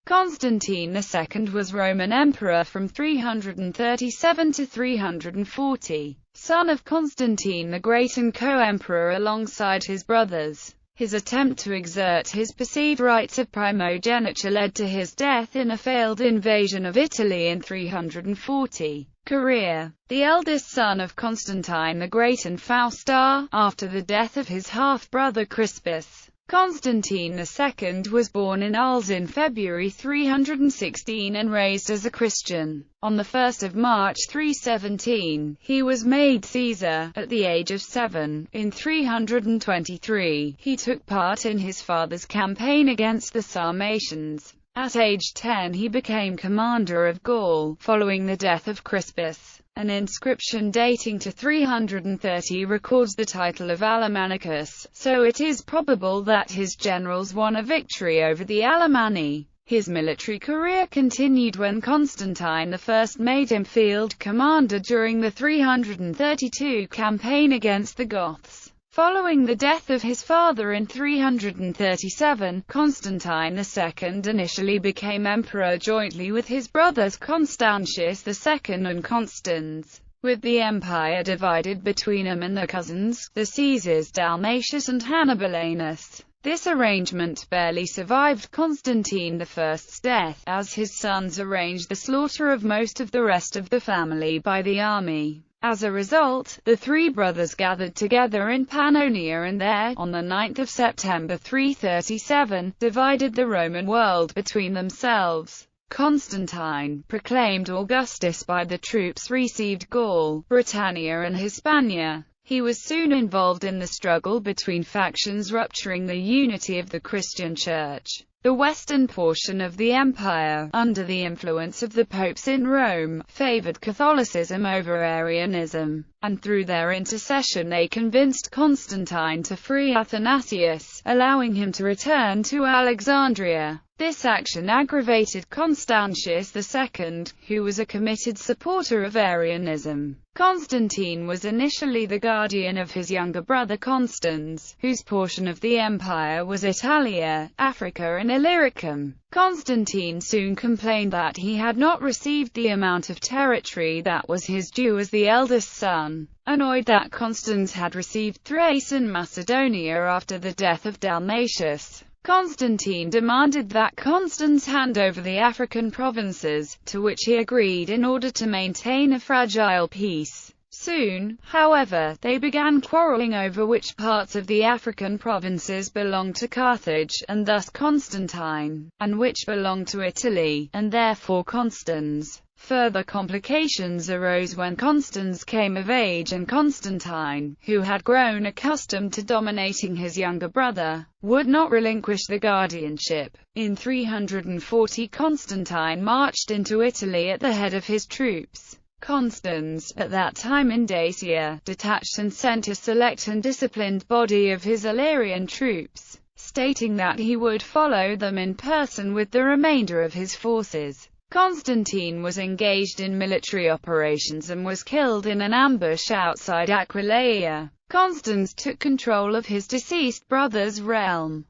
Constantine II was Roman emperor from 337 to 340, son of Constantine the Great and co-emperor alongside his brothers. His attempt to exert his perceived rights of primogeniture led to his death in a failed invasion of Italy in 340. Career: the eldest son of Constantine the Great and Fausta, after the death of his half-brother Crispus. Constantine II was born in Arles in February 316 and raised as a Christian. On 1 March 317, he was made Caesar. At the age of 7, in 323, he took part in his father's campaign against the Sarmatians. At age 10 he became commander of Gaul, following the death of Crispus. An inscription dating to 330 records the title of Alemannicus, so it is probable that his generals won a victory over the Alemanni. His military career continued when Constantine I made him field commander during the 332 campaign against the Goths. Following the death of his father in 337, Constantine II initially became emperor jointly with his brothers Constantius II and Constans, with the empire divided between him and their cousins, the Caesars Dalmatius and Hannibalanus. This arrangement barely survived Constantine I's death, as his sons arranged the slaughter of most of the rest of the family by the army. As a result, the three brothers gathered together in Pannonia and there, on 9 September 337, divided the Roman world between themselves. Constantine, proclaimed Augustus by the troops, received Gaul, Britannia and Hispania. He was soon involved in the struggle between factions rupturing the unity of the Christian Church. The western portion of the empire, under the influence of the popes in Rome, favored Catholicism over Arianism, and through their intercession they convinced Constantine to free Athanasius, allowing him to return to Alexandria. This action aggravated Constantius II, who was a committed supporter of Arianism. Constantine was initially the guardian of his younger brother Constans, whose portion of the empire was Italia, Africa and Illyricum. Constantine soon complained that he had not received the amount of territory that was his due as the eldest son. Annoyed that Constans had received Thrace and Macedonia after the death of Dalmatius, Constantine demanded that Constans hand over the African provinces, to which he agreed in order to maintain a fragile peace. Soon, however, they began quarreling over which parts of the African provinces belonged to Carthage, and thus Constantine, and which belonged to Italy, and therefore Constans. Further complications arose when Constans came of age and Constantine, who had grown accustomed to dominating his younger brother, would not relinquish the guardianship. In 340 Constantine marched into Italy at the head of his troops. Constans, at that time in Dacia, detached and sent a select and disciplined body of his Illyrian troops, stating that he would follow them in person with the remainder of his forces. Constantine was engaged in military operations and was killed in an ambush outside Aquileia. Constans took control of his deceased brother's realm.